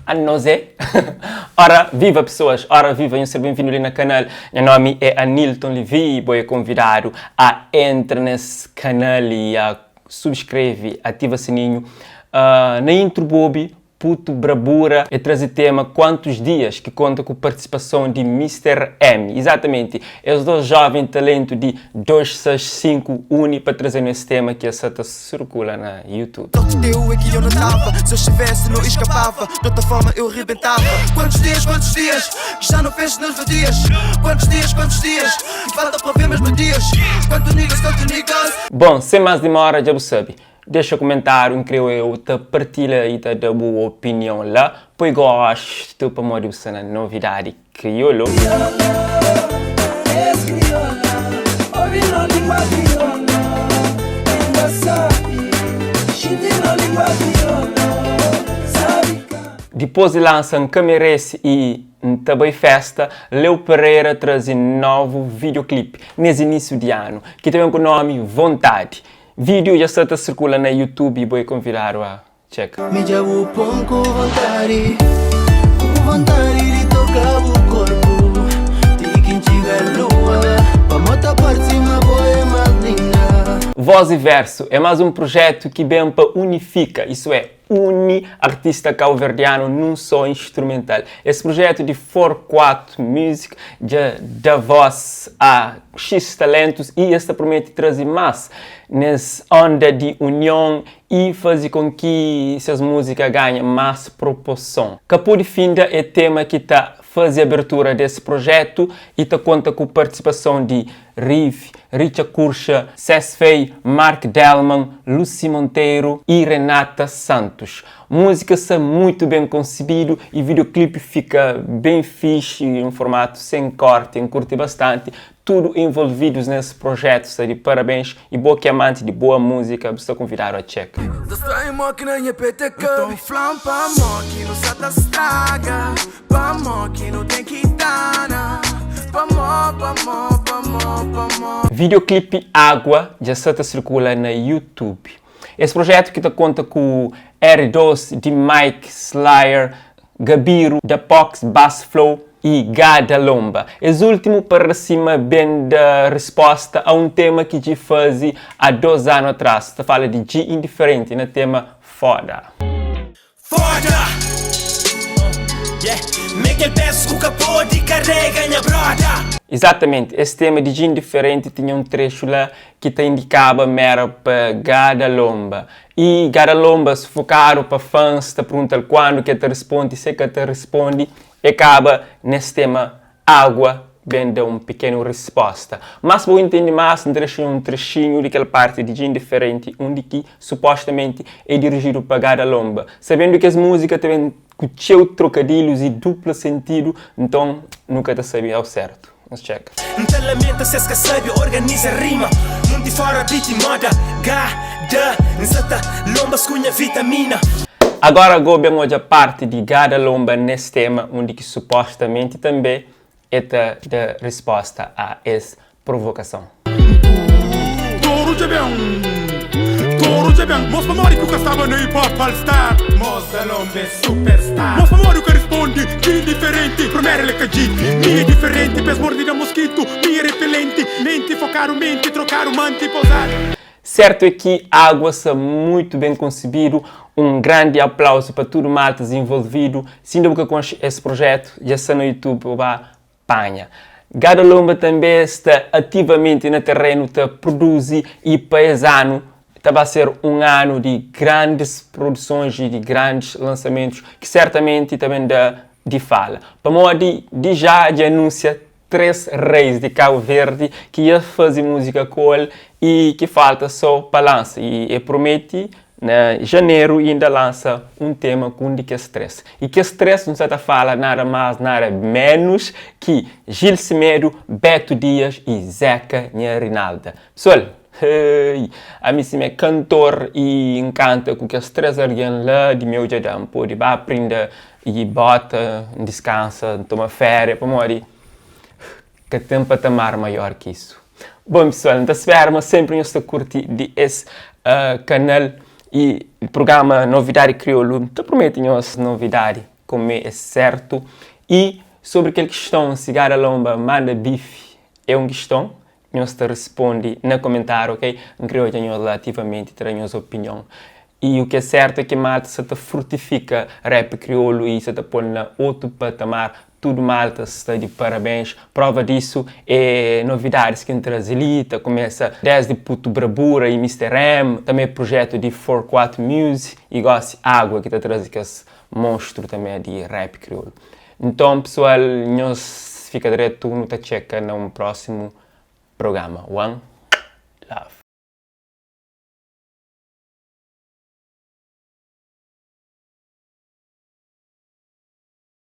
A nozé. Ora, viva pessoas, ora viva, eu sou bem-vindo ali no canal. Meu nome é Anilton Levi e vou convidar a entrar nesse canal e a subscrever, ativa o sininho. Na intro Bobby, puto brabura, e trazer tema Quantos Dias, que conta com a participação de Mr. M. Exatamente, é os dois jovens talentos de 265 uni para trazer esse tema que essa circula na YouTube. Eu é que eu não tava, se eu estivesse não escapava, de outra forma eu rebentava. Quantos dias, já não penso nos dias. Quantos dias, falta para ver mesmo dias. Quantos niggas. Bom, sem mais demora, já você sabe. Deixa um comentário, incrível, eu te partilha e te dá boa opinião lá. Pois gosto para modo você na novidade crioulo. Depois de lançar um Camerese e também festa, Leo Pereira traz um novo videoclipe nesse início de ano, que tem o nome Vontade. Vídeo já está circulando na YouTube e vou convidar a checar. Me jabu pão com vontade de tocar o corpo. De quem chega a lua, pra motar por cima, boa mais linda. Voz e Verso é mais um projeto que bem unifica, isso é, une artista cabo-verdiano num só instrumental. Esse projeto de 4/4 Music já dá voz a X talentos e esta promete trazer mais nessa onda de união e fazer com que essas músicas ganhem mais proporção. Capô de Finda é tema que está faz a abertura desse projeto e te conta com a participação de Riff, Richa Curcha, Cés Fei, Mark Delman, Lucy Monteiro e Renata Santos. Música está muito bem concebido e o videoclipe fica bem fixe, em um formato sem corte, curte bastante. Tudo envolvidos nesse projeto, está de parabéns e boa que amante de boa música, estou convidado a check. Videoclipe Água já está circulando na YouTube. Esse projeto que conta com R2 de Mike Slayer, Gabiru, da Pox Bass Flow e Gada Lomba. Esse último para cima bem da resposta a um tema que te fazia há 2 anos atrás. Está fala de G Indiferente no tema Foda. Foda! Exatamente, esse tema de G Indiferente tinha um trecho lá que te indicava mera para Gada Lomba. E Gada Lomba se focaram para fãs, te perguntam quando que te responde, se que te responde. E acaba nesse tema Água, bem dá uma pequena resposta. Mas vou entender mais um trechinho daquela parte de G Indiferente, onde que supostamente é dirigido para Gada Lomba. Sabendo que as músicas também com cheio trocadilhos e duplo sentido, então nunca te sabia ao certo. Vamos check. Organiza rima, mundo fora beat moda, Gada, nzata, lombas cunha vitamina. Agora vamos hoje a parte de Gada Lomba nesse tema, onde que supostamente também é a resposta a essa provocação. Mos memória que o estava no hip hop all-star. Mos da Lomba é superstar. Mos memória que responde, que diferente. Primeiro ele que G, mi é diferente. Pes mordida mosquito, mi é repelente. Mente, focar o mente, trocar o mante, pousar. Certo é que Água está muito bem concebido. Um grande aplauso para todo o malta envolvido. Se não com esse projeto, já está no YouTube, vai panha. Gada Lomba também está ativamente no terreno, produz e para esse ano vai ser um ano de grandes produções e de grandes lançamentos que certamente também dá de fala. Para modo de já anuncia 3 reis de Cabo Verde que ia fazer música com ele e que falta só para lançar. E promete, em janeiro, ainda lança um tema com que estresse. E que estresse não se fala nada mais, nada menos que Gil Semedo, Beto Dias e Zeca Rinalda. Pessoal, a mim é cantor e encanta com que as 3 alguém lá de meu jadam pode aprender e bota, descansa, toma férias, para morrer. Que tempo a tomar maior que isso. Bom pessoal, então esperamos sempre nesta curtir de esse canal. E o programa Novidade Crioulo te promete nós novidade, como é certo. E sobre aquela questão, cigar a lomba, manda bife, é uma questão, nós te responde no comentário, ok? Não creio que nós relativamente teremos opinião. E o que é certo é que malta se te frutifica rap crioulo e se te põe na outro patamar. Tudo malta está de parabéns. Prova disso é novidades que traz Elita, começa desde Puto Brabura e Mr. M, também projeto de 44 Music e Gosse Água, que está trazendo esse monstro também de rap crioulo. Então, pessoal, nós fica direto no checa no próximo programa. One Love.